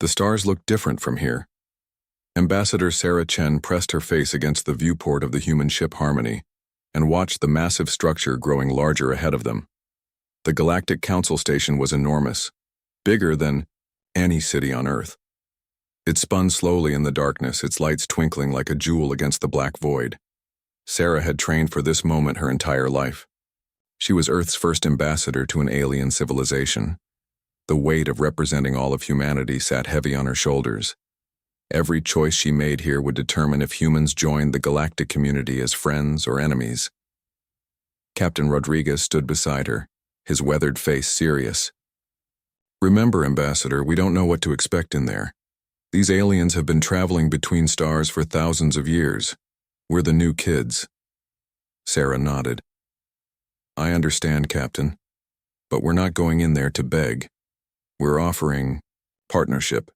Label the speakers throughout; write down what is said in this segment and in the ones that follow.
Speaker 1: The stars looked different from here. Ambassador Sarah Chen pressed her face against the viewport of the human ship Harmony and watched the massive structure growing larger ahead of them. The Galactic Council Station was enormous, bigger than any city on Earth. It spun slowly in the darkness, its lights twinkling like a jewel against the black void. Sarah had trained for this moment her entire life. She was Earth's first ambassador to an alien civilization. The weight of representing all of humanity sat heavy on her shoulders. Every choice she made here would determine if humans joined the galactic community as friends or enemies. Captain Rodriguez stood beside her, his weathered face serious. "Remember, Ambassador, we don't know what to expect in there. These aliens have been traveling between stars for thousands of years. We're the new kids." Sarah nodded. "I understand, Captain, but we're not going in there to beg. We're offering partnership."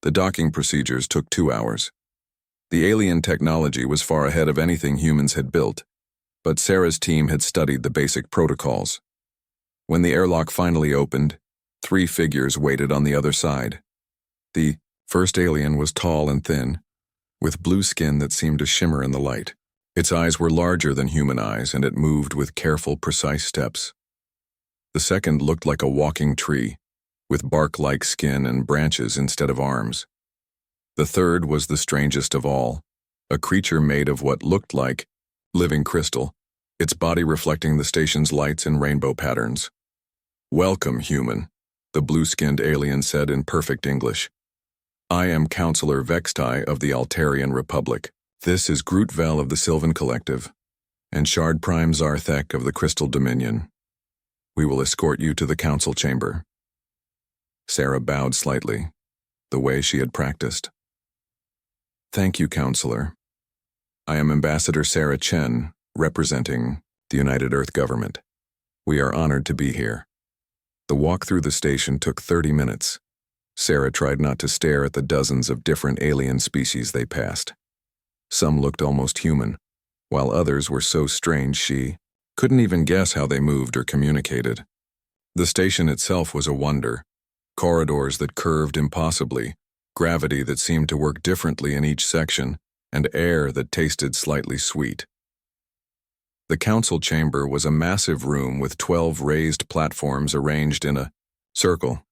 Speaker 1: The docking procedures took 2 hours. The alien technology was far ahead of anything humans had built, but Sarah's team had studied the basic protocols. When the airlock finally opened, 3 figures waited on the other side. The first alien was tall and thin, with blue skin that seemed to shimmer in the light. Its eyes were larger than human eyes, and it moved with careful, precise steps. The second looked like a walking tree, with bark-like skin and branches instead of arms. The third was the strangest of all, a creature made of what looked like living crystal, its body reflecting the station's lights in rainbow patterns. "Welcome, human," the blue-skinned alien said in perfect English. "I am Counselor Vextai of the Altarian Republic. This is Grootvel of the Sylvan Collective, and Shard Prime Zarthek of the Crystal Dominion. We will escort you to the council chamber." Sarah bowed slightly, the way she had practiced. "Thank you, Counselor. I am Ambassador Sarah Chen, representing the United Earth Government. We are honored to be here." The walk through the station took 30 minutes. Sarah tried not to stare at the dozens of different alien species they passed. Some looked almost human, while others were so strange she couldn't even guess how they moved or communicated. The station itself was a wonder. Corridors that curved impossibly, gravity that seemed to work differently in each section, and air that tasted slightly sweet. The council chamber was a massive room with 12 raised platforms arranged in a circle.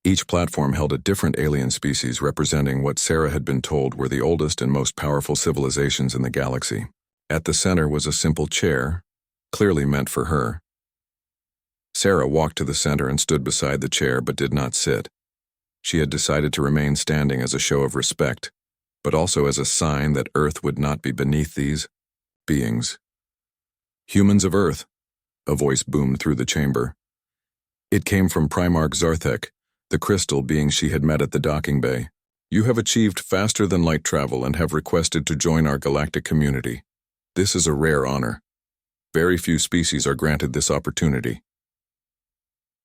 Speaker 1: Each platform held a different alien species representing what Sarah had been told were the oldest and most powerful civilizations in the galaxy. At the center was a simple chair, clearly meant for her. Sarah walked to the center and stood beside the chair but did not sit. She had decided to remain standing as a show of respect, but also as a sign that Earth would not be beneath these beings. "Humans of Earth," a voice boomed through the chamber. It came from Primarch Zarthek, the crystal being she had met at the docking bay. "You have achieved faster-than-light travel and have requested to join our galactic community. This is a rare honor. Very few species are granted this opportunity."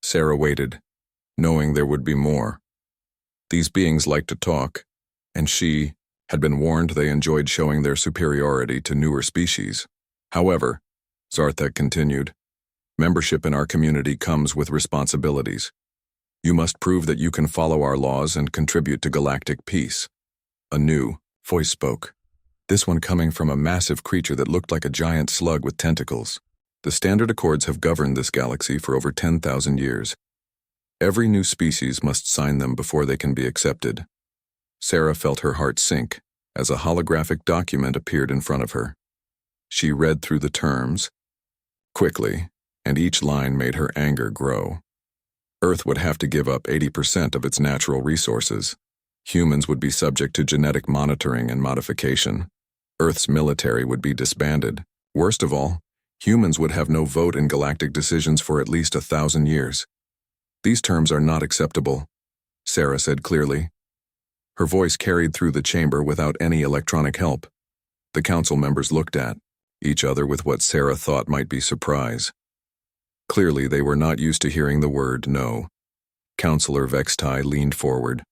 Speaker 1: Sarah waited, knowing there would be more. These beings liked to talk, and she had been warned they enjoyed showing their superiority to newer species. "However," Zarthek continued, "membership in our community comes with responsibilities. You must prove that you can follow our laws and contribute to galactic peace." A new voice spoke, this one coming from a massive creature that looked like a giant slug with tentacles. "The Standard Accords have governed this galaxy for over 10,000 years. Every new species must sign them before they can be accepted." Sarah felt her heart sink as a holographic document appeared in front of her. She read through the terms quickly, and each line made her anger grow. Earth would have to give up 80% of its natural resources. Humans would be subject to genetic monitoring and modification. Earth's military would be disbanded. Worst of all, humans would have no vote in galactic decisions for at least 1,000 years. "These terms are not acceptable," Sarah said clearly. Her voice carried through the chamber without any electronic help. The council members looked at each other with what Sarah thought might be surprise. Clearly, they were not used to hearing the word no. Counselor Vextai leaned forward.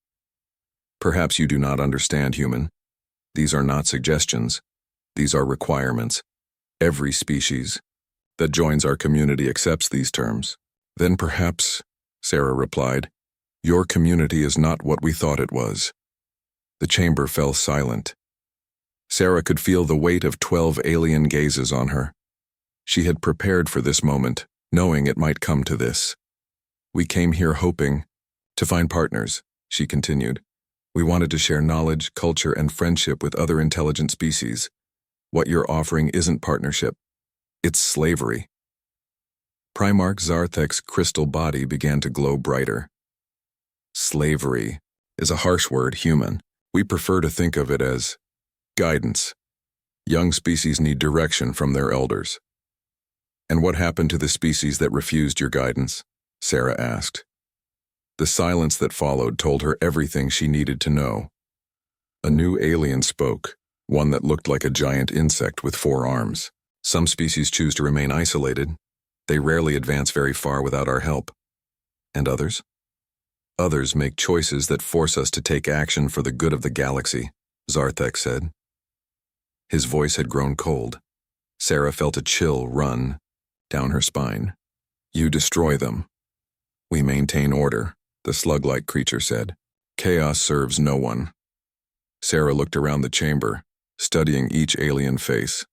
Speaker 1: "Perhaps you do not understand, human. These are not suggestions. These are requirements. Every species that joins our community accepts these terms." "Then perhaps," Sarah replied, Your community is not what we thought it was. The chamber fell silent. Sarah could feel the weight of 12 alien gazes on her. She had prepared for this moment, knowing it might come to this. We came here hoping to find partners, she continued. We wanted to share knowledge, culture, and friendship with other intelligent species. What you're offering isn't partnership. It's slavery. Primarch Zarthek's crystal body began to glow brighter. Slavery is a harsh word, human. We prefer to think of it as guidance. Young species need direction from their elders. And what happened to the species that refused your guidance? Sarah asked. The silence that followed told her everything she needed to know. A new alien spoke, one that looked like a giant insect with 4 arms. Some species choose to remain isolated. They rarely advance very far without our help. And others? Others make choices that force us to take action for the good of the galaxy, Zarthek said. His voice had grown cold. Sarah felt a chill run down her spine. You destroy them. We maintain order, the slug-like creature said. Chaos serves no one. Sarah looked around the chamber, studying each alien face.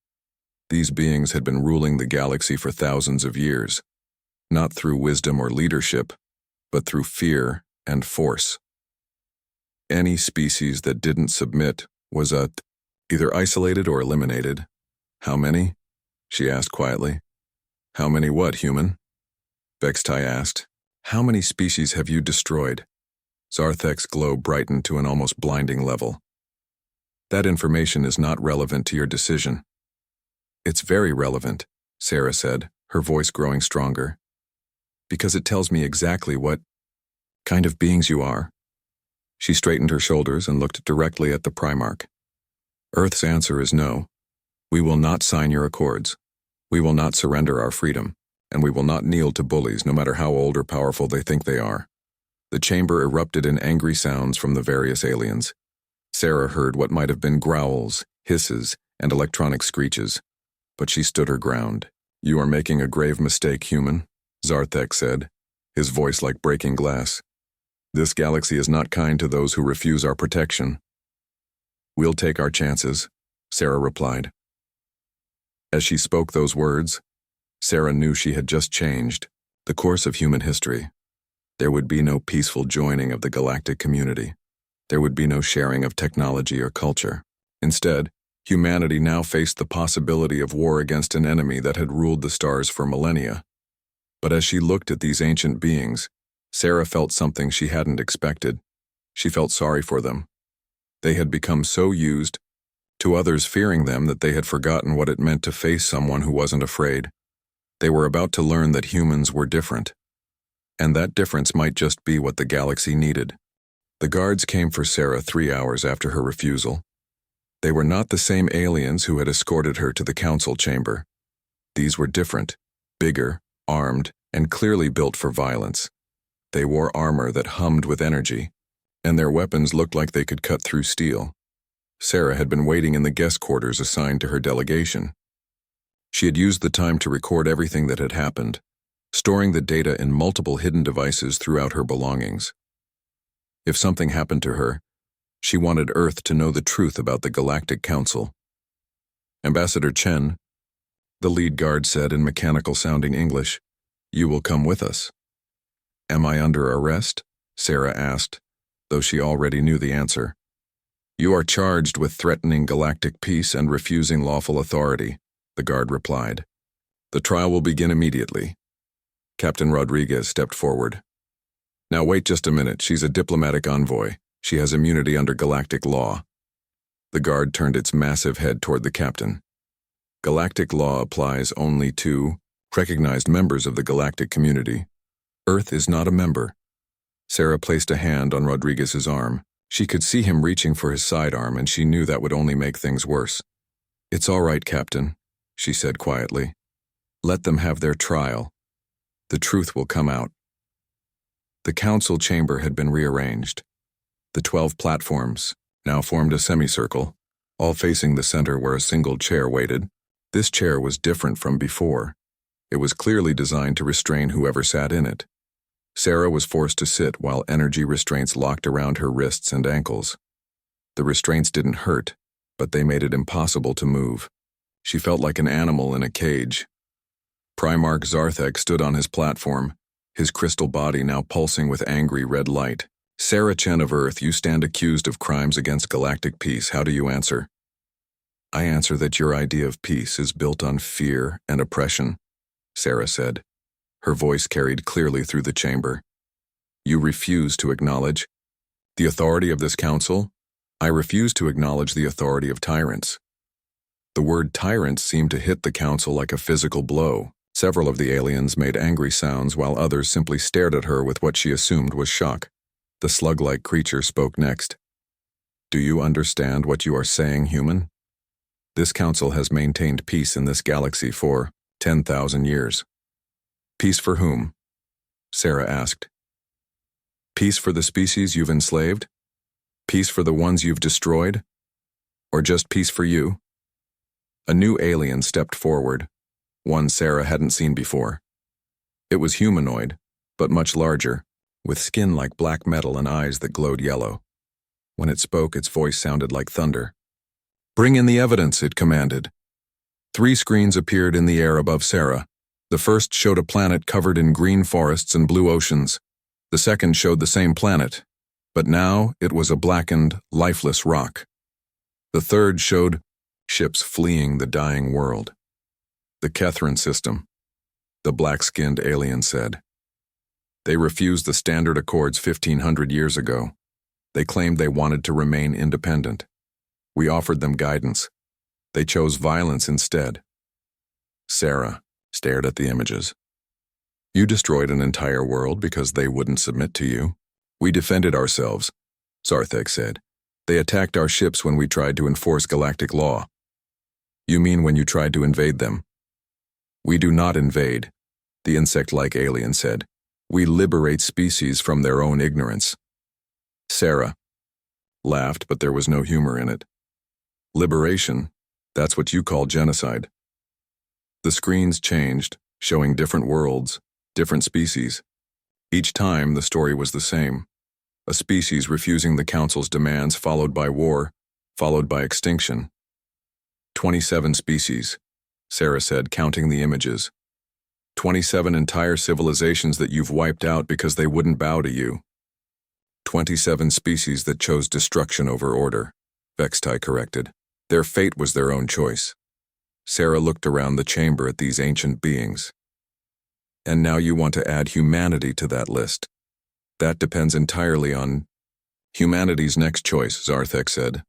Speaker 1: These beings had been ruling the galaxy for thousands of years, not through wisdom or leadership, but through fear and force. Any species that didn't submit was either isolated or eliminated. How many? She asked quietly. How many what, human? Vextai asked. How many species have you destroyed? Zarthek's glow brightened to an almost blinding level. That information is not relevant to your decision. It's very relevant, Sarah said, her voice growing stronger. Because it tells me exactly what kind of beings you are. She straightened her shoulders and looked directly at the Primarch. Earth's answer is no. We will not sign your accords. We will not surrender our freedom, and we will not kneel to bullies no matter how old or powerful they think they are. The chamber erupted in angry sounds from the various aliens. Sarah heard what might have been growls, hisses, and electronic screeches, but she stood her ground. You are making a grave mistake, human, Zarthek said, his voice like breaking glass. This galaxy is not kind to those who refuse our protection. We'll take our chances, Sarah replied. As she spoke those words, Sarah knew she had just changed the course of human history. There would be no peaceful joining of the galactic community. There would be no sharing of technology or culture. Instead, humanity now faced the possibility of war against an enemy that had ruled the stars for millennia. But as she looked at these ancient beings, Sarah felt something she hadn't expected. She felt sorry for them. They had become so used to others fearing them that they had forgotten what it meant to face someone who wasn't afraid. They were about to learn that humans were different. And that difference might just be what the galaxy needed. The guards came for Sarah 3 hours after her refusal. They were not the same aliens who had escorted her to the council chamber. These were different, bigger, armed, and clearly built for violence. They wore armor that hummed with energy, and their weapons looked like they could cut through steel. Sarah had been waiting in the guest quarters assigned to her delegation. She had used the time to record everything that had happened, storing the data in multiple hidden devices throughout her belongings. If something happened to her, she wanted Earth to know the truth about the Galactic Council. Ambassador Chen, the lead guard said in mechanical-sounding English, "You will come with us." Am I under arrest? Sarah asked, though she already knew the answer. You are charged with threatening galactic peace and refusing lawful authority, the guard replied. The trial will begin immediately. Captain Rodriguez stepped forward. Now wait just a minute, she's a diplomatic envoy. She has immunity under galactic law. The guard turned its massive head toward the captain. Galactic law applies only to recognized members of the galactic community. Earth is not a member. Sarah placed a hand on Rodriguez's arm. She could see him reaching for his sidearm, and she knew that would only make things worse. It's all right, Captain, she said quietly. Let them have their trial. The truth will come out. The council chamber had been rearranged. The 12 platforms now formed a semicircle, all facing the center where a single chair waited. This chair was different from before. It was clearly designed to restrain whoever sat in it. Sarah was forced to sit while energy restraints locked around her wrists and ankles. The restraints didn't hurt, but they made it impossible to move. She felt like an animal in a cage. Primarch Zarthek stood on his platform, his crystal body now pulsing with angry red light. Sarah Chen of Earth, you stand accused of crimes against galactic peace. How do you answer? I answer that your idea of peace is built on fear and oppression, Sarah said. Her voice carried clearly through the chamber. You refuse to acknowledge the authority of this council? I refuse to acknowledge the authority of tyrants. The word tyrants seemed to hit the council like a physical blow. Several of the aliens made angry sounds while others simply stared at her with what she assumed was shock. The slug-like creature spoke next. Do you understand what you are saying, human? This council has maintained peace in this galaxy for 10,000 years. Peace for whom? Sarah asked. Peace for the species you've enslaved? Peace for the ones you've destroyed? Or just peace for you? A new alien stepped forward, one Sarah hadn't seen before. It was humanoid, but much larger, with skin like black metal and eyes that glowed yellow. When it spoke, its voice sounded like thunder. Bring in the evidence, it commanded. 3 screens appeared in the air above Sarah. The first showed a planet covered in green forests and blue oceans. The second showed the same planet, but now it was a blackened, lifeless rock. The third showed ships fleeing the dying world. The Kethran system, the black-skinned alien said. They refused the Standard Accords 1,500 years ago. They claimed they wanted to remain independent. We offered them guidance. They chose violence instead. Sarah stared at the images. You destroyed an entire world because they wouldn't submit to you. We defended ourselves, Zarthek said. They attacked our ships when we tried to enforce galactic law. You mean when you tried to invade them? We do not invade, the insect-like alien said. We liberate species from their own ignorance. Sarah laughed, but there was no humor in it. Liberation, that's what you call genocide. The screens changed, showing different worlds, different species. Each time, the story was the same. A species refusing the Council's demands, followed by war, followed by extinction. 27 species, Sarah said, counting the images. 27 entire civilizations that you've wiped out because they wouldn't bow to you. 27 species that chose destruction over order, Vextai corrected. Their fate was their own choice. Sarah looked around the chamber at these ancient beings. And now you want to add humanity to that list. That depends entirely on humanity's next choice, Zarthek said.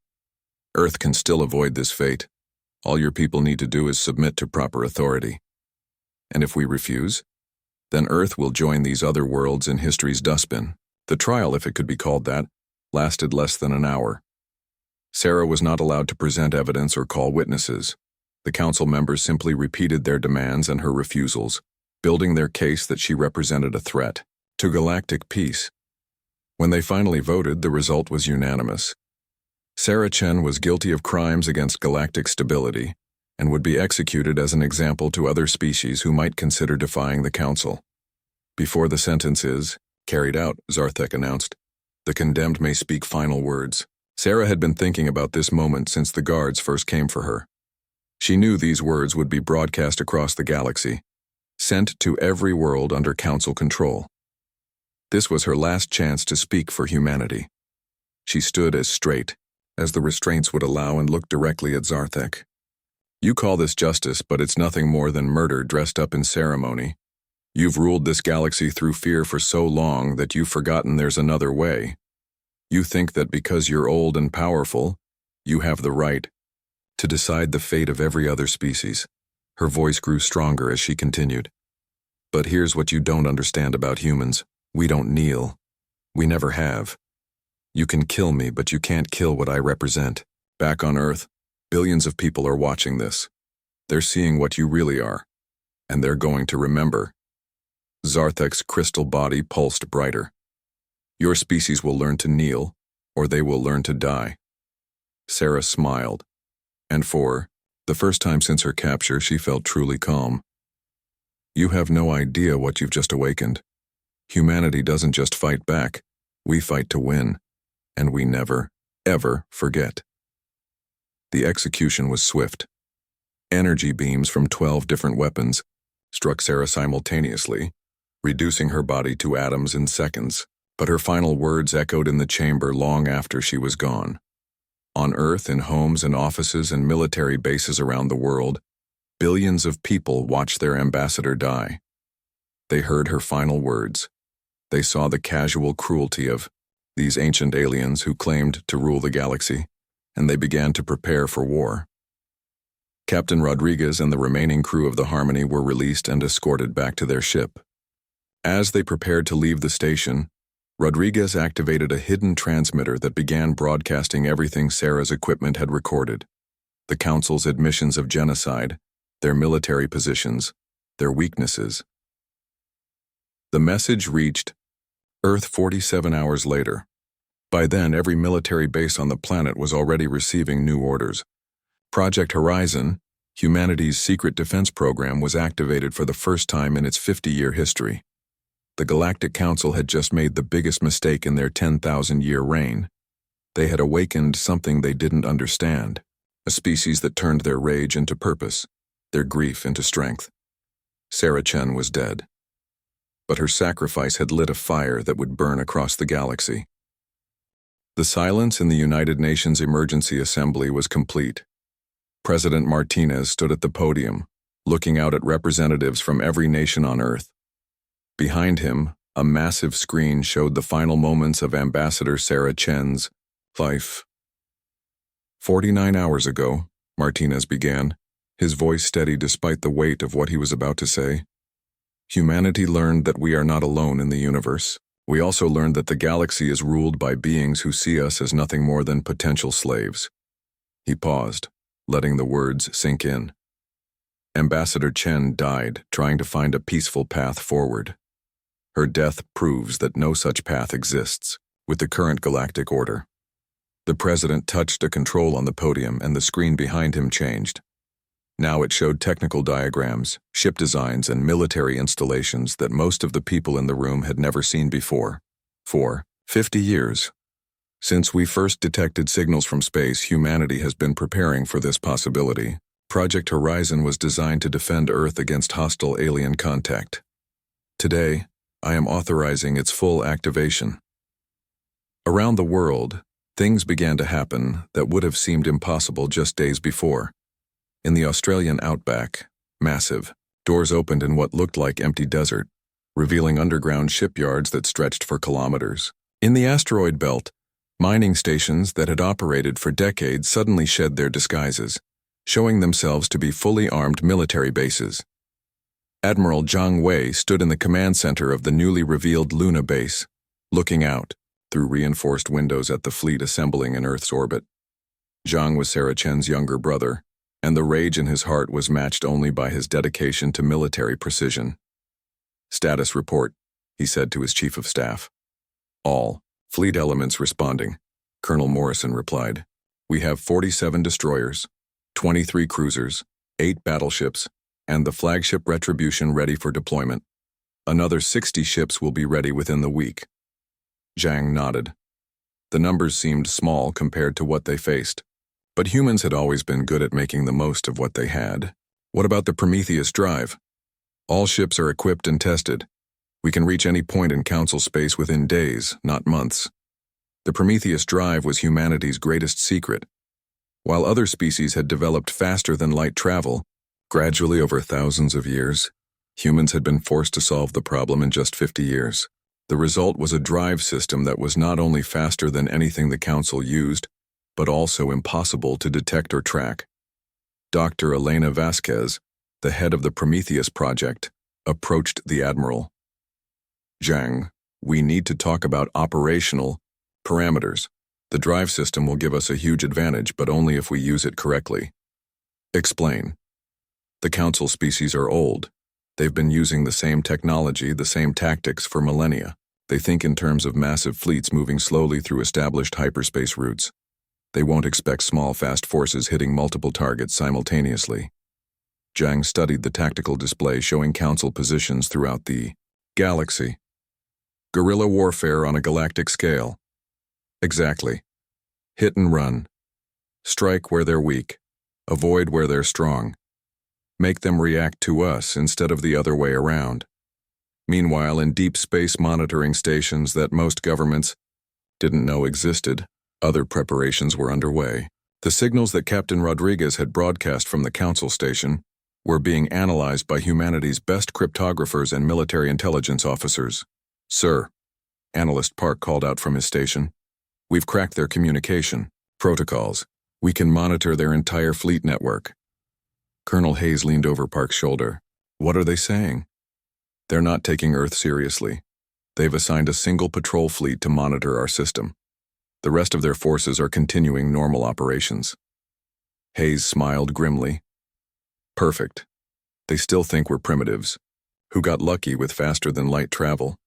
Speaker 1: Earth can still avoid this fate. All your people need to do is submit to proper authority. And if we refuse, then Earth will join these other worlds in history's dustbin. The trial, if it could be called that, lasted less than an hour. Sarah was not allowed to present evidence or call witnesses. The council members simply repeated their demands and her refusals, building their case that she represented a threat to galactic peace. When they finally voted, the result was unanimous. Sarah Chen was guilty of crimes against galactic stability and would be executed as an example to other species who might consider defying the council. Before the sentence is carried out, Zarthek announced, the condemned may speak final words. Sarah had been thinking about this moment since the guards first came for her. She knew these words would be broadcast across the galaxy, sent to every world under council control. This was her last chance to speak for humanity. She stood as straight as the restraints would allow and looked directly at Zarthek. You call this justice, but it's nothing more than murder dressed up in ceremony. You've ruled this galaxy through fear for so long that you've forgotten there's another way. You think that because you're old and powerful, you have the right to decide the fate of every other species. Her voice grew stronger as she continued. But here's what you don't understand about humans. We don't kneel. We never have. You can kill me, but you can't kill what I represent. Back on Earth, billions of people are watching this. They're seeing what you really are, and they're going to remember. Zarthek's crystal body pulsed brighter. Your species will learn to kneel, or they will learn to die. Sarah smiled, and for the first time since her capture, she felt truly calm. You have no idea what you've just awakened. Humanity doesn't just fight back, we fight to win, and we never, ever forget. The execution was swift. Energy beams from 12 different weapons struck Sarah simultaneously, reducing her body to atoms in seconds, but her final words echoed in the chamber long after she was gone. On Earth, in homes and offices and military bases around the world, billions of people watched their ambassador die. They heard her final words. They saw the casual cruelty of these ancient aliens who claimed to rule the galaxy, and they began to prepare for war. Captain Rodriguez and the remaining crew of the Harmony were released and escorted back to their ship. As they prepared to leave the station, Rodriguez activated a hidden transmitter that began broadcasting everything Sarah's equipment had recorded: the Council's admissions of genocide, their military positions, their weaknesses. The message reached Earth 47 hours later. By then, every military base on the planet was already receiving new orders. Project Horizon, humanity's secret defense program, was activated for the first time in its 50-year history. The Galactic Council had just made the biggest mistake in their 10,000-year reign. They had awakened something they didn't understand, a species that turned their rage into purpose, their grief into strength. Sarah Chen was dead, but her sacrifice had lit a fire that would burn across the galaxy. The silence in the United Nations Emergency Assembly was complete. President Martinez stood at the podium, looking out at representatives from every nation on Earth. Behind him, a massive screen showed the final moments of Ambassador Sarah Chen's life. 49 hours ago, Martinez began, his voice steady despite the weight of what he was about to say. Humanity learned that we are not alone in the universe. We also learned that the galaxy is ruled by beings who see us as nothing more than potential slaves. He paused, letting the words sink in. Ambassador Chen died trying to find a peaceful path forward. Her death proves that no such path exists with the current galactic order. The president touched a control on the podium and the screen behind him changed. Now it showed technical diagrams, ship designs, and military installations that most of the people in the room had never seen before. For 50 years. Since we first detected signals from space, humanity has been preparing for this possibility. Project Horizon was designed to defend Earth against hostile alien contact. Today, I am authorizing its full activation. Around the world, things began to happen that would have seemed impossible just days before. In the Australian outback, massive doors opened in what looked like empty desert, revealing underground shipyards that stretched for kilometers. In the asteroid belt, mining stations that had operated for decades suddenly shed their disguises, showing themselves to be fully armed military bases. Admiral Zhang Wei stood in the command center of the newly revealed Luna base, looking out through reinforced windows at the fleet assembling in Earth's orbit. Zhang was Sarah Chen's younger brother, and the rage in his heart was matched only by his dedication to military precision. "Status report," he said to his chief of staff. "All fleet elements responding," Colonel Morrison replied. "We have 47 destroyers, 23 cruisers, 8 battleships, and the flagship Retribution ready for deployment. Another 60 ships will be ready within the week." Zhang nodded. The numbers seemed small compared to what they faced, but humans had always been good at making the most of what they had. "What about the Prometheus drive?" "All ships are equipped and tested. We can reach any point in Council space within days, not months." The Prometheus drive was humanity's greatest secret. While other species had developed faster than light travel, gradually over thousands of years, humans had been forced to solve the problem in just 50 years. The result was a drive system that was not only faster than anything the Council used, but also impossible to detect or track. Dr. Elena Vasquez, the head of the Prometheus project, approached the Admiral. "Zhang, we need to talk about operational parameters. The drive system will give us a huge advantage, but only if we use it correctly." "Explain." "The Council species are old. They've been using the same technology, the same tactics for millennia. They think in terms of massive fleets moving slowly through established hyperspace routes. They won't expect small, fast forces hitting multiple targets simultaneously." Zhang studied the tactical display showing Council positions throughout the galaxy. Guerrilla warfare on a galactic scale. Exactly. Hit and run. Strike where they're weak. Avoid where they're strong. Make them react to us instead of the other way around. Meanwhile, in deep space monitoring stations that most governments didn't know existed, other preparations were underway. The signals that Captain Rodriguez had broadcast from the Council station were being analyzed by humanity's best cryptographers and military intelligence officers. "Sir," Analyst Park called out from his station, "we've cracked their communication protocols. We can monitor their entire fleet network." Colonel Hayes leaned over Park's shoulder. "What are they saying?" "They're not taking Earth seriously. They've assigned a single patrol fleet to monitor our system. The rest of their forces are continuing normal operations." Hayes smiled grimly. "Perfect. They still think we're primitives, who got lucky with faster-than-light travel.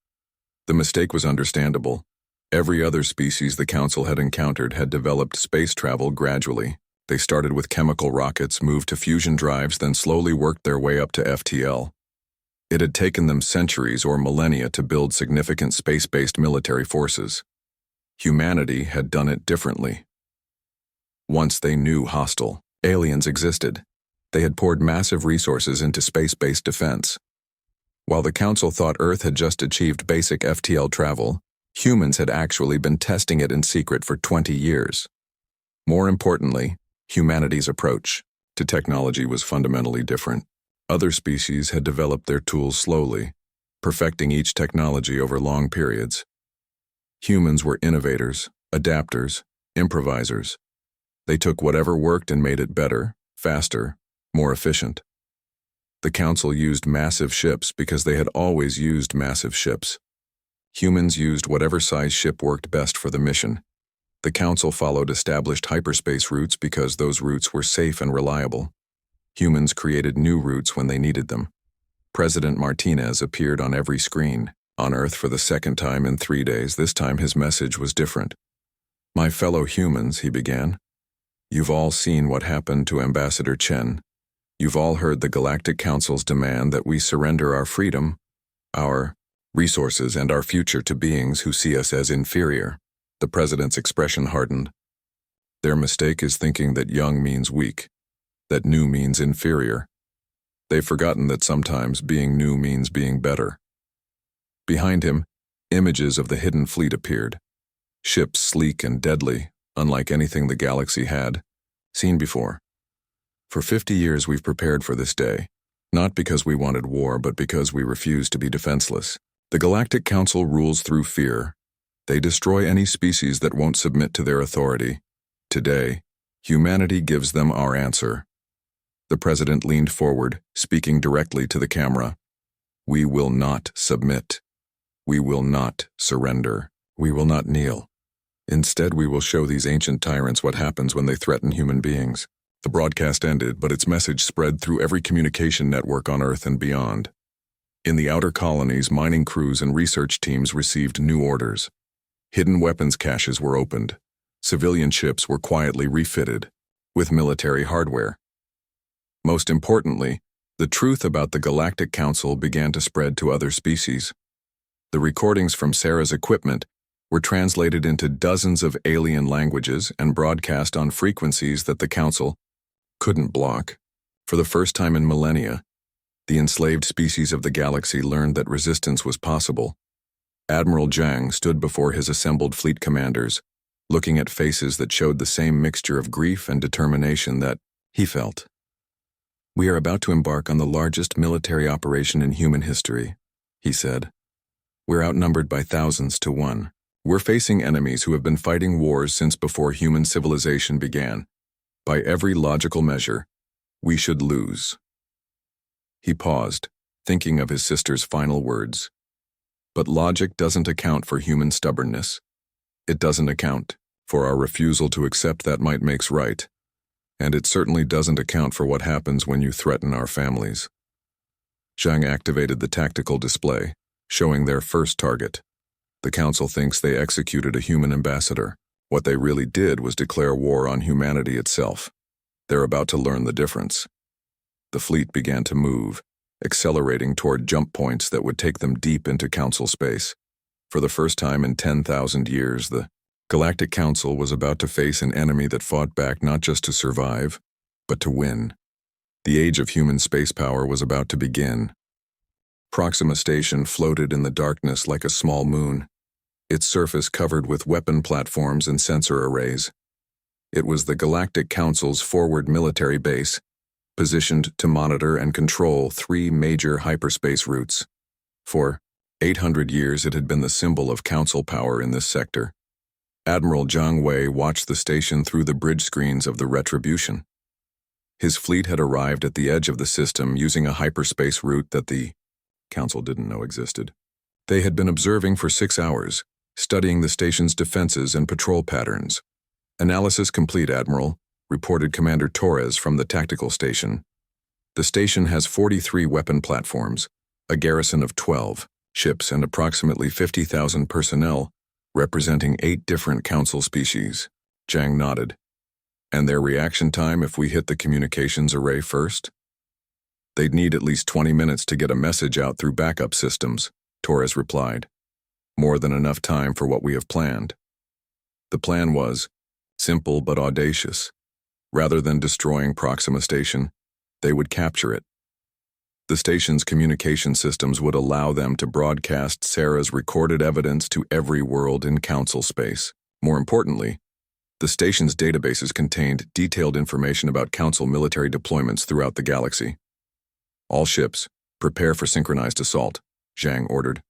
Speaker 1: The mistake was understandable. Every other species the Council had encountered had developed space travel gradually. They started with chemical rockets, moved to fusion drives, then slowly worked their way up to FTL. It had taken them centuries or millennia to build significant space-based military forces. Humanity had done it differently. Once they knew hostile aliens existed, they had poured massive resources into space-based defense. While the Council thought Earth had just achieved basic FTL travel, humans had actually been testing it in secret for 20 years. More importantly, humanity's approach to technology was fundamentally different. Other species had developed their tools slowly, perfecting each technology over long periods. Humans were innovators, adapters, improvisers. They took whatever worked and made it better, faster, more efficient. The Council used massive ships because they had always used massive ships. Humans used whatever size ship worked best for the mission. The Council followed established hyperspace routes because those routes were safe and reliable. Humans created new routes when they needed them. President Martinez appeared on every screen. On Earth for the second time in 3 days, this time his message was different. "My fellow humans," he began, "you've all seen what happened to Ambassador Chen. You've all heard the Galactic Council's demand that we surrender our freedom, our resources, and our future to beings who see us as inferior." The president's expression hardened. "Their mistake is thinking that young means weak, that new means inferior. They've forgotten that sometimes being new means being better." Behind him, images of the hidden fleet appeared. Ships sleek and deadly, unlike anything the galaxy had seen before. "For 50 years we've prepared for this day, not because we wanted war, but because we refused to be defenseless. The Galactic Council rules through fear. They destroy any species that won't submit to their authority. Today, humanity gives them our answer." The president leaned forward, speaking directly to the camera. "We will not submit. We will not surrender. We will not kneel. Instead, we will show these ancient tyrants what happens when they threaten human beings." The broadcast ended, but its message spread through every communication network on Earth and beyond. In the outer colonies, mining crews and research teams received new orders. Hidden weapons caches were opened. Civilian ships were quietly refitted with military hardware. Most importantly, the truth about the Galactic Council began to spread to other species. The recordings from Sarah's equipment were translated into dozens of alien languages and broadcast on frequencies that the Council couldn't block. For the first time in millennia, the enslaved species of the galaxy learned that resistance was possible. Admiral Zhang stood before his assembled fleet commanders, looking at faces that showed the same mixture of grief and determination that he felt. "We are about to embark on the largest military operation in human history," he said. "We're outnumbered by thousands to one. We're facing enemies who have been fighting wars since before human civilization began. By every logical measure, we should lose." He paused, thinking of his sister's final words. But logic doesn't account for human stubbornness. It doesn't account for our refusal to accept that might makes right. And it certainly doesn't account for what happens when you threaten our families. Zhang activated the tactical display, showing their first target. The Council thinks they executed a human ambassador. What they really did was declare war on humanity itself. They're about to learn the difference. The fleet began to move, accelerating toward jump points that would take them deep into Council space. For the first time in 10,000 years, the Galactic Council was about to face an enemy that fought back not just to survive, but to win. The age of human space power was about to begin. Proxima Station floated in the darkness like a small moon, its surface covered with weapon platforms and sensor arrays. It was the Galactic Council's forward military base, positioned to monitor and control 3 major hyperspace routes. For 800 years it had been the symbol of Council power in this sector. Admiral Zhang Wei watched the station through the bridge screens of the Retribution. His fleet had arrived at the edge of the system using a hyperspace route that the Council didn't know existed. They had been observing for 6 hours, studying the station's defenses and patrol patterns. "Analysis complete, Admiral," reported Commander Torres from the tactical station. "The station has 43 weapon platforms, a garrison of 12 ships, and approximately 50,000 personnel, representing 8 different Council species." Zhang nodded. "And their reaction time if we hit the communications array first?" "They'd need at least 20 minutes to get a message out through backup systems," Torres replied. "More than enough time for what we have planned." The plan was simple but audacious. Rather than destroying Proxima Station, they would capture it. The station's communication systems would allow them to broadcast Sarah's recorded evidence to every world in Council space. More importantly, the station's databases contained detailed information about Council military deployments throughout the galaxy. "All ships, prepare for synchronized assault," Zhang ordered.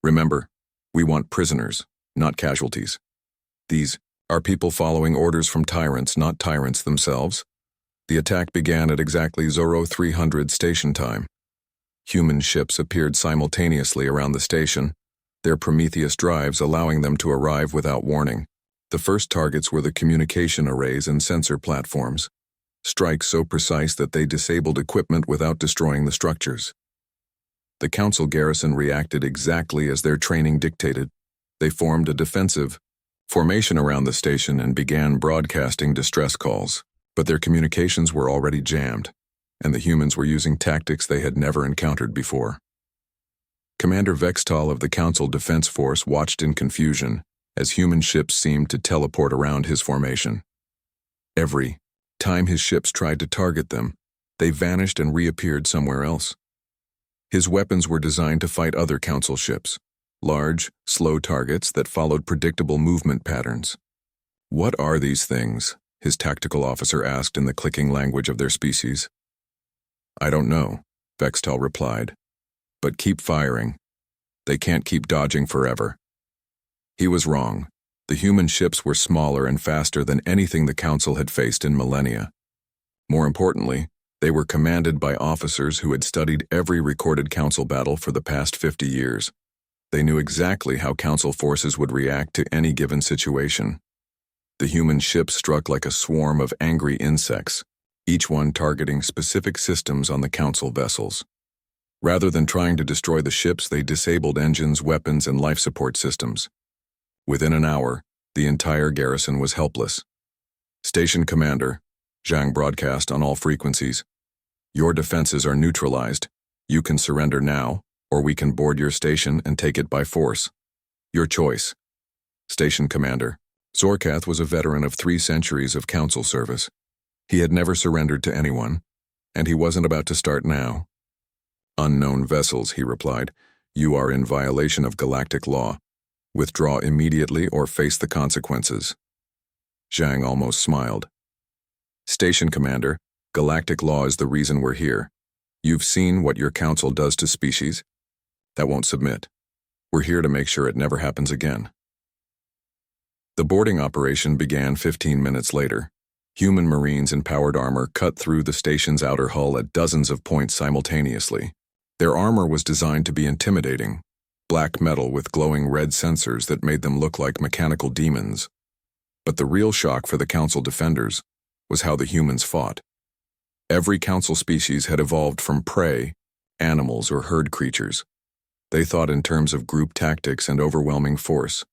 Speaker 1: "Remember, we want prisoners, not casualties. These are people following orders from tyrants, not tyrants themselves." The attack began at exactly 0300 station time. Human ships appeared simultaneously around the station, their Prometheus drives allowing them to arrive without warning. The first targets were the communication arrays and sensor platforms, strikes so precise that they disabled equipment without destroying the structures. The Council garrison reacted exactly as their training dictated. They formed a defensive formation around the station and began broadcasting distress calls. But their communications were already jammed, and the humans were using tactics they had never encountered before. Commander Vextal of the Council Defense Force watched in confusion as human ships seemed to teleport around his formation. Every time his ships tried to target them, they vanished and reappeared somewhere else. His weapons were designed to fight other Council ships, large, slow targets that followed predictable movement patterns. "What are these things?" his tactical officer asked in the clicking language of their species. "I don't know," Vextal replied. "But keep firing. They can't keep dodging forever." He was wrong. The human ships were smaller and faster than anything the Council had faced in millennia. More importantly, they were commanded by officers who had studied every recorded Council battle for the past 50 years. They knew exactly how Council forces would react to any given situation. The human ships struck like a swarm of angry insects, each one targeting specific systems on the Council vessels. Rather than trying to destroy the ships, they disabled engines, weapons, and life support systems. Within an hour, the entire garrison was helpless. "Station Commander," Zhang broadcast on all frequencies. "Your defenses are neutralized. You can surrender now, or we can board your station and take it by force. Your choice." "Station Commander." Zorkath was a veteran of 3 centuries of Council service. He had never surrendered to anyone, and he wasn't about to start now. "Unknown vessels," he replied. "You are in violation of galactic law. Withdraw immediately or face the consequences." Zhang almost smiled. "Station Commander, galactic law is the reason we're here. You've seen what your Council does to species. That won't submit. We're here to make sure it never happens again." The boarding operation began 15 minutes later. Human Marines in powered armor cut through the station's outer hull at dozens of points simultaneously. Their armor was designed to be intimidating, black metal with glowing red sensors that made them look like mechanical demons. But the real shock for the Council defenders was how the humans fought. Every Council species had evolved from prey, animals, or herd creatures. They thought in terms of group tactics and overwhelming force.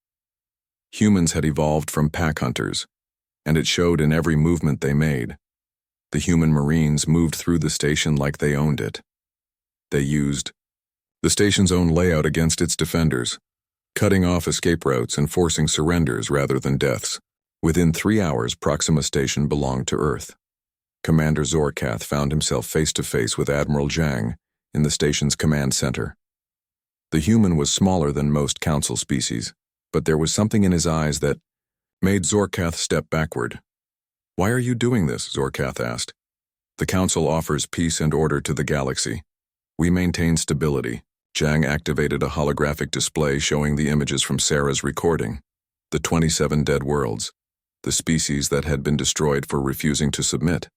Speaker 1: Humans had evolved from pack hunters, and it showed in every movement they made. The human Marines moved through the station like they owned it. They used the station's own layout against its defenders, cutting off escape routes and forcing surrenders rather than deaths. Within 3 hours, Proxima Station belonged to Earth. Commander Zorkath found himself face-to-face with Admiral Zhang in the station's command center. The human was smaller than most Council species, but there was something in his eyes that made Zorkath step backward. "Why are you doing this?" Zorkath asked. "The Council offers peace and order to the galaxy. We maintain stability." Zhang activated a holographic display showing the images from Sarah's recording. The 27 dead worlds, the species that had been destroyed for refusing to submit.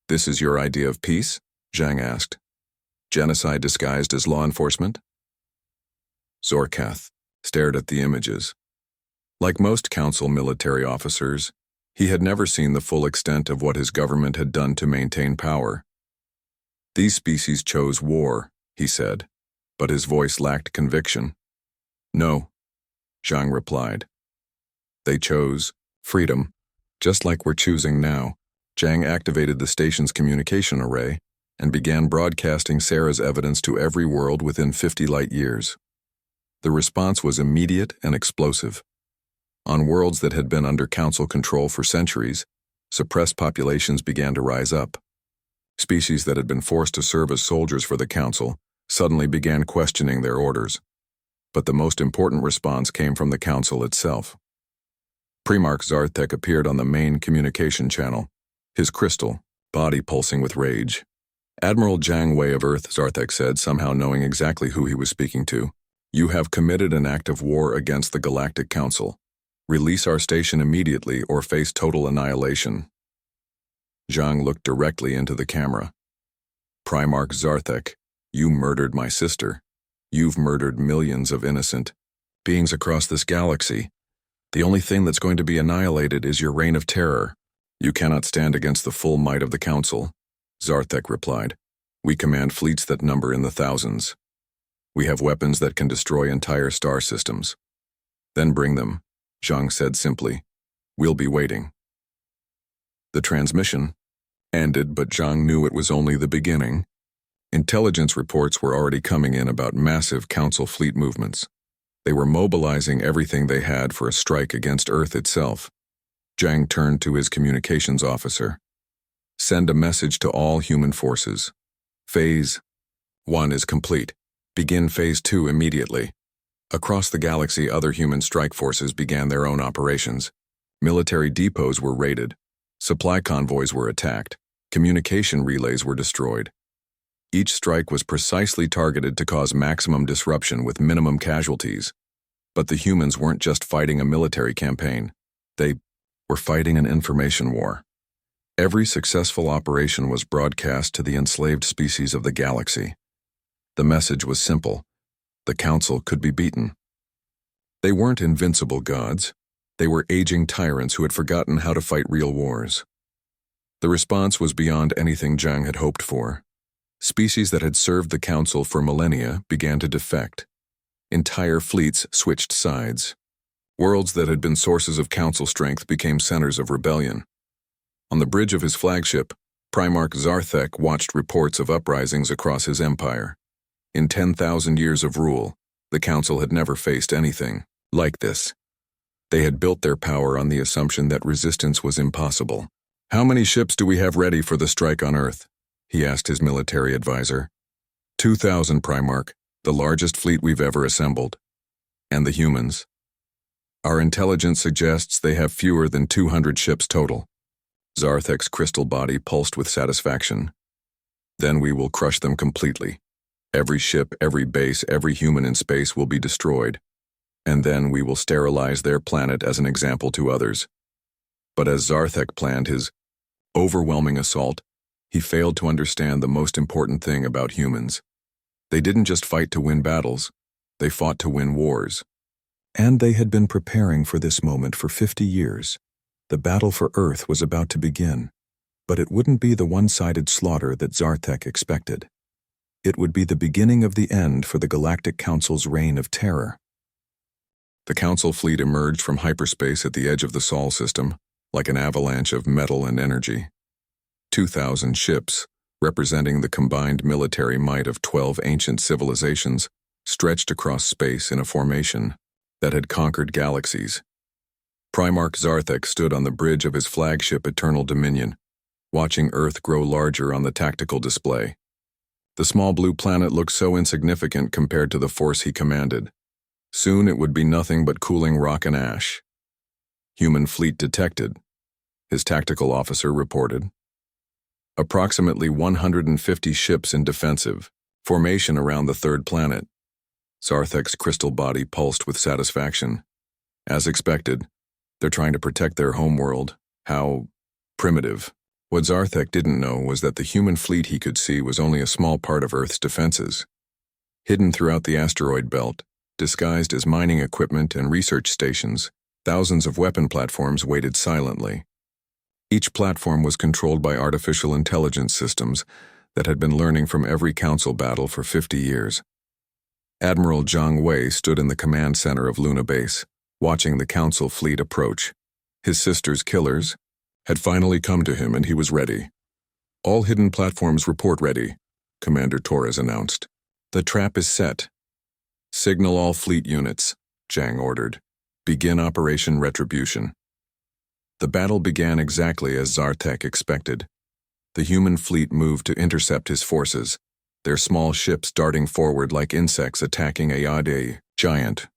Speaker 1: "This is your idea of peace?" Zhang asked. "Genocide disguised as law enforcement?" Zorkath stared at the images. Like most Council military officers, he had never seen the full extent of what his government had done to maintain power. "These species chose war," he said, but his voice lacked conviction. "No," Zhang replied. "They chose freedom, just like we're choosing now." Zhang activated the station's communication array and began broadcasting Sarah's evidence to every world within 50 light years. The response was immediate and explosive. On worlds that had been under Council control for centuries, suppressed populations began to rise up. Species that had been forced to serve as soldiers for the Council suddenly began questioning their orders. But the most important response came from the Council itself. Primarch Zarthek appeared on the main communication channel, his crystal body pulsing with rage. "Admiral Zhang Wei of Earth," Zarthek said, somehow knowing exactly who he was speaking to, "you have committed an act of war against the Galactic Council. Release our station immediately or face total annihilation." Zhang looked directly into the camera. "Primarch Zarthek, you murdered my sister. You've murdered millions of innocent beings across this galaxy. The only thing that's going to be annihilated is your reign of terror. You cannot stand against the full might of the Council." Zarthek replied. "We command fleets that number in the thousands. We have weapons that can destroy entire star systems." "Then bring them," Zhang said simply. "We'll be waiting." The transmission ended, but Zhang knew it was only the beginning. Intelligence reports were already coming in about massive Council fleet movements. They were mobilizing everything they had for a strike against Earth itself. Zhang turned to his communications officer. "Send a message to all human forces. Phase 1 is complete. Begin Phase 2 immediately." Across the galaxy, other human strike forces began their own operations. Military depots were raided. Supply convoys were attacked. Communication relays were destroyed. Each strike was precisely targeted to cause maximum disruption with minimum casualties. But the humans weren't just fighting a military campaign. They were fighting an information war. Every successful operation was broadcast to the enslaved species of the galaxy. The message was simple. The Council could be beaten. They weren't invincible gods. They were aging tyrants who had forgotten how to fight real wars. The response was beyond anything Zhang had hoped for. Species that had served the Council for millennia began to defect. Entire fleets switched sides. Worlds that had been sources of Council strength became centers of rebellion. On the bridge of his flagship, Primarch Zarthek watched reports of uprisings across his empire. In 10,000 years of rule, the Council had never faced anything like this. They had built their power on the assumption that resistance was impossible. "How many ships do we have ready for the strike on Earth?" he asked his military advisor. 2,000, Primarch, the largest fleet we've ever assembled. "And the humans?" "Our intelligence suggests they have fewer than 200 ships total." Zarthek's crystal body pulsed with satisfaction. "Then we will crush them completely. Every ship, every base, every human in space will be destroyed. And then we will sterilize their planet as an example to others." But as Zarthek planned his overwhelming assault, he failed to understand the most important thing about humans. They didn't just fight to win battles, they fought to win wars. And they had been preparing for this moment for 50 years. The battle for Earth was about to begin, but it wouldn't be the one-sided slaughter that Zarthek expected. It would be the beginning of the end for the Galactic Council's reign of terror. The Council fleet emerged from hyperspace at the edge of the Sol system, like an avalanche of metal and energy. 2,000 ships, representing the combined military might of 12 ancient civilizations, stretched across space in a formation that had conquered galaxies. Primarch Zarthek stood on the bridge of his flagship Eternal Dominion, watching Earth grow larger on the tactical display. The small blue planet looked so insignificant compared to the force he commanded. Soon it would be nothing but cooling rock and ash. Human fleet detected, his tactical officer reported. Approximately 150 ships in defensive formation around the third planet. Zarthek's crystal body pulsed with satisfaction. As expected, they're trying to protect their homeworld. How primitive. What Zarthek didn't know was that the human fleet he could see was only a small part of Earth's defenses. Hidden throughout the asteroid belt, disguised as mining equipment and research stations, thousands of weapon platforms waited silently. Each platform was controlled by artificial intelligence systems that had been learning from every council battle for 50 years. Admiral Zhang Wei stood in the command center of Luna Base, watching the council fleet approach. His sister's killers had finally come to him and he was ready. "All hidden platforms report ready," Commander Torres announced. "The trap is set." "Signal all fleet units," Zhang ordered. "Begin Operation Retribution." The battle began exactly as Zarthek expected. The human fleet moved to intercept his forces, their small ships darting forward like insects attacking a Yade giant.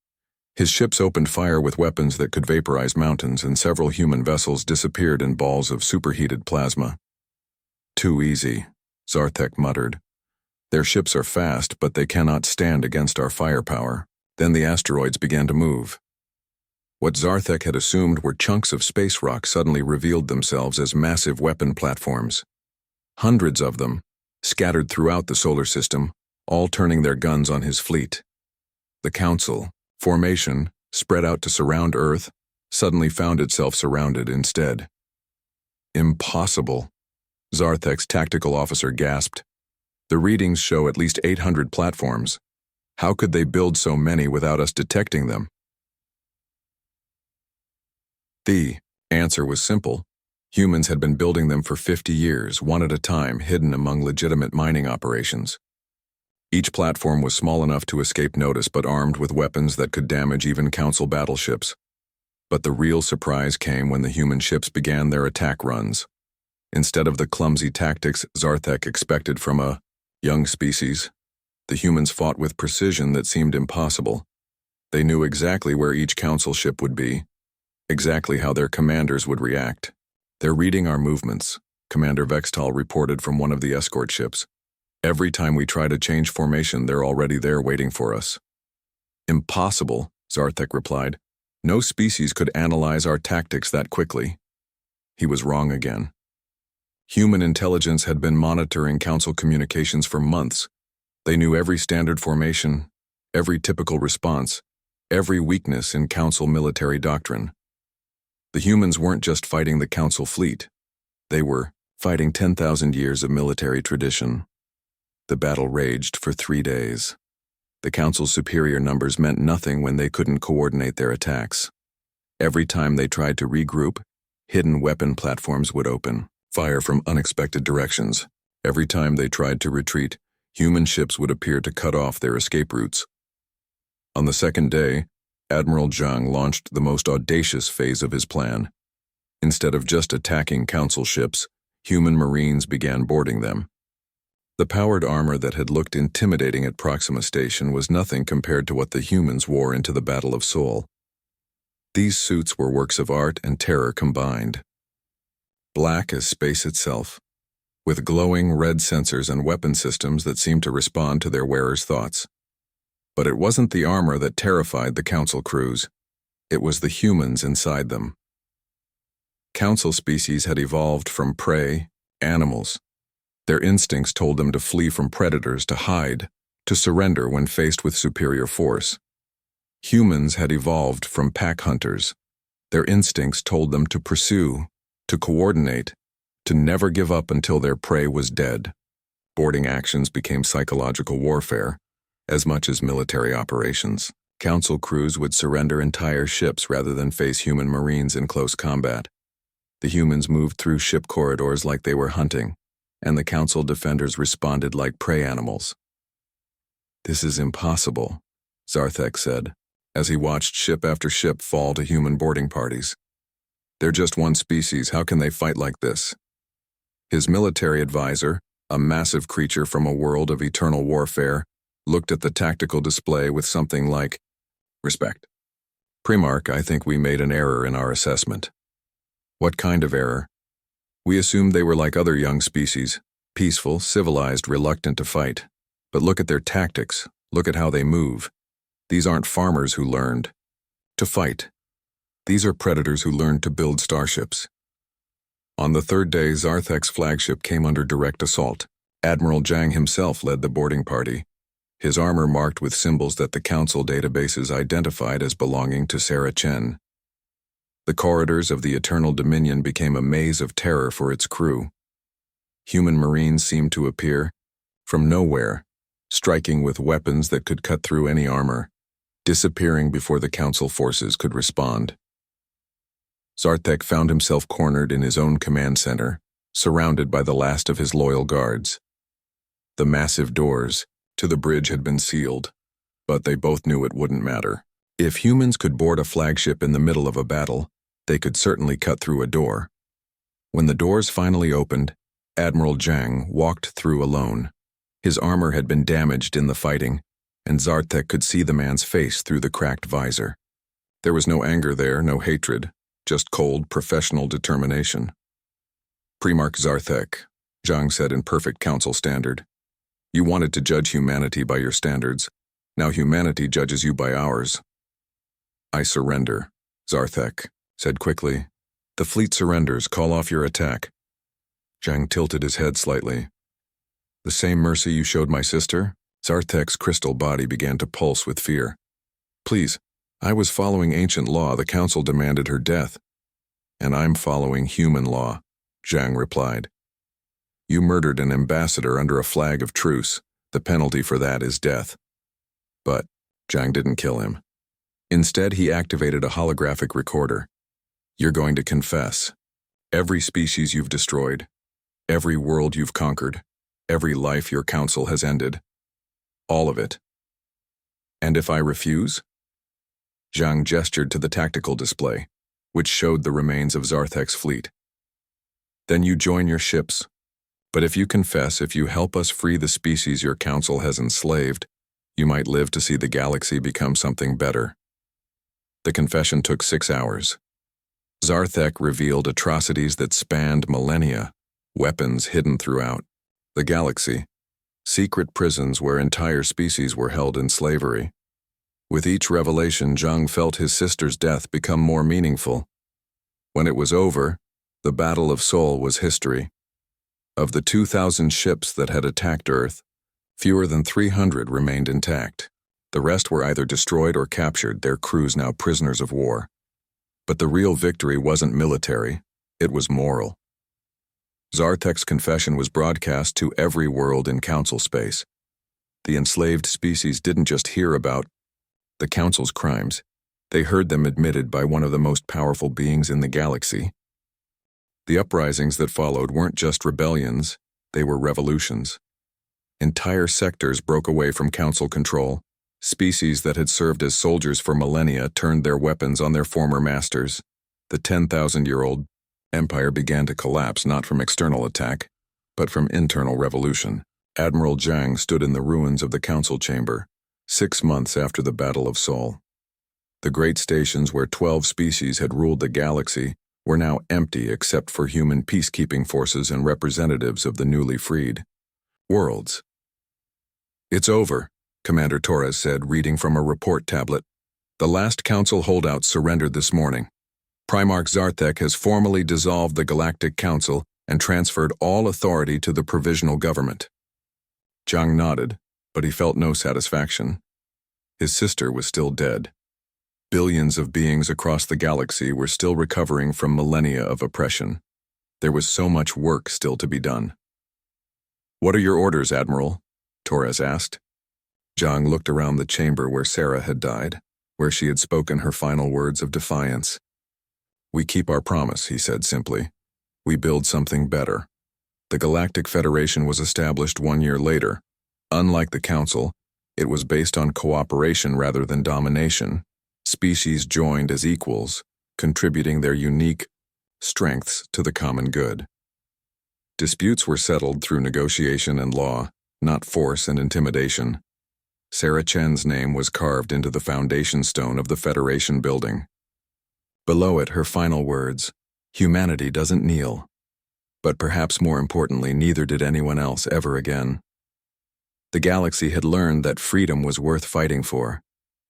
Speaker 1: His ships opened fire with weapons that could vaporize mountains, and several human vessels disappeared in balls of superheated plasma. "Too easy," Zarthek muttered. "Their ships are fast, but they cannot stand against our firepower." Then the asteroids began to move. What Zarthek had assumed were chunks of space rock suddenly revealed themselves as massive weapon platforms. Hundreds of them, scattered throughout the solar system, all turning their guns on his fleet. The Council, formation, spread out to surround Earth, suddenly found itself surrounded instead. "Impossible," Zarthek's tactical officer gasped. "The readings show at least 800 platforms. How could they build so many without us detecting them?" The answer was simple. Humans had been building them for 50 years, one at a time, hidden among legitimate mining operations. Each platform was small enough to escape notice but armed with weapons that could damage even Council battleships. But the real surprise came when the human ships began their attack runs. Instead of the clumsy tactics Zarthek expected from a young species, the humans fought with precision that seemed impossible. They knew exactly where each Council ship would be, exactly how their commanders would react. "They're reading our movements," Commander Vextal reported from one of the escort ships. "Every time we try to change formation, they're already there waiting for us." "Impossible," Zarthek replied. "No species could analyze our tactics that quickly." He was wrong again. Human intelligence had been monitoring Council communications for months. They knew every standard formation, every typical response, every weakness in Council military doctrine. The humans weren't just fighting the Council fleet. They were fighting 10,000 years of military tradition. The battle raged for 3 days. The Council's superior numbers meant nothing when they couldn't coordinate their attacks. Every time they tried to regroup, hidden weapon platforms would open fire from unexpected directions. Every time they tried to retreat, human ships would appear to cut off their escape routes. On the second day, Admiral Zhang launched the most audacious phase of his plan. Instead of just attacking Council ships, human Marines began boarding them. The powered armor that had looked intimidating at Proxima Station was nothing compared to what the humans wore into the Battle of Seoul. These suits were works of art and terror combined. Black as space itself, with glowing red sensors and weapon systems that seemed to respond to their wearers' thoughts. But it wasn't the armor that terrified the Council crews. It was the humans inside them. Council species had evolved from prey, animals. Their instincts told them to flee from predators, to hide, to surrender when faced with superior force. Humans had evolved from pack hunters. Their instincts told them to pursue, to coordinate, to never give up until their prey was dead. Boarding actions became psychological warfare, as much as military operations. Council crews would surrender entire ships rather than face human Marines in close combat. The humans moved through ship corridors like they were hunting, and the Council defenders responded like prey animals. "This is impossible," Zarthek said, as he watched ship after ship fall to human boarding parties. "They're just one species, how can they fight like this?" His military advisor, a massive creature from a world of eternal warfare, looked at the tactical display with something like respect. "Primarch, I think we made an error in our assessment." "What kind of error?" "We assumed they were like other young species, peaceful, civilized, reluctant to fight. But look at their tactics, look at how they move. These aren't farmers who learned to fight. These are predators who learned to build starships." On the third day, Zarthek's flagship came under direct assault. Admiral Zhang himself led the boarding party, his armor marked with symbols that the Council databases identified as belonging to Sarah Chen. The corridors of the Eternal Dominion became a maze of terror for its crew. Human marines seemed to appear from nowhere, striking with weapons that could cut through any armor, disappearing before the Council forces could respond. Zarthek found himself cornered in his own command center, surrounded by the last of his loyal guards. The massive doors to the bridge had been sealed, but they both knew it wouldn't matter. If humans could board a flagship in the middle of a battle, they could certainly cut through a door. When the doors finally opened, Admiral Zhang walked through alone. His armor had been damaged in the fighting, and Zarthek could see the man's face through the cracked visor. There was no anger there, no hatred, just cold, professional determination. "Primarch Zarthek," Zhang said in perfect Council standard. "You wanted to judge humanity by your standards. Now humanity judges you by ours." "I surrender," Zarthek said quickly. "The fleet surrenders. Call off your attack." Zhang tilted his head slightly. "The same mercy you showed my sister?" Zarthek's crystal body began to pulse with fear. "Please, I was following ancient law. The Council demanded her death." "And I'm following human law," Zhang replied. "You murdered an ambassador under a flag of truce. The penalty for that is death." But Zhang didn't kill him. Instead, he activated a holographic recorder. "You're going to confess. Every species you've destroyed, every world you've conquered, every life your Council has ended. All of it. And if I refuse?" Zhang gestured to the tactical display, which showed the remains of Zarthek's fleet. "Then you join your ships. But if you confess, if you help us free the species your Council has enslaved, you might live to see the galaxy become something better." The confession took 6 hours. Zarthek revealed atrocities that spanned millennia, weapons hidden throughout the galaxy, secret prisons where entire species were held in slavery. With each revelation, Zhang felt his sister's death become more meaningful. When it was over, the Battle of Sol was history. Of the 2,000 ships that had attacked Earth, fewer than 300 remained intact. The rest were either destroyed or captured, their crews now prisoners of war. But the real victory wasn't military, it was moral. Zarthek's confession was broadcast to every world in Council space. The enslaved species didn't just hear about the Council's crimes, they heard them admitted by one of the most powerful beings in the galaxy. The uprisings that followed weren't just rebellions, they were revolutions. Entire sectors broke away from Council control. Species that had served as soldiers for millennia turned their weapons on their former masters. The 10,000-year-old empire began to collapse not from external attack, but from internal revolution. Admiral Zhang stood in the ruins of the Council chamber, 6 months after the Battle of Sol. The great stations where 12 species had ruled the galaxy were now empty except for human peacekeeping forces and representatives of the newly freed worlds. "It's over," Commander Torres said, reading from a report tablet. "The last Council holdouts surrendered this morning. Primarch Zarthek has formally dissolved the Galactic Council and transferred all authority to the Provisional Government." Zhang nodded, but he felt no satisfaction. His sister was still dead. Billions of beings across the galaxy were still recovering from millennia of oppression. There was so much work still to be done. "What are your orders, Admiral?" Torres asked. Zhang looked around the chamber where Sarah had died, where she had spoken her final words of defiance. "We keep our promise," he said simply. "We build something better." The Galactic Federation was established 1 year later. Unlike the Council, It was based on cooperation rather than domination. Species joined as equals, contributing their unique strengths to the common good. Disputes were settled through negotiation and law, not force and intimidation. Sarah Chen's name was carved into the foundation stone of the Federation building. Below it, her final words, "Humanity doesn't kneel." But perhaps more importantly, neither did anyone else ever again. The galaxy had learned that freedom was worth fighting for,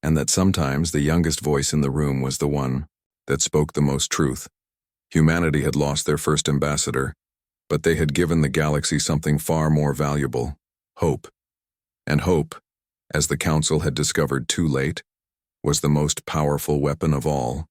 Speaker 1: and that sometimes the youngest voice in the room was the one that spoke the most truth. Humanity had lost their first ambassador, but they had given the galaxy something far more valuable: hope. And hope, as the Council had discovered too late, was the most powerful weapon of all.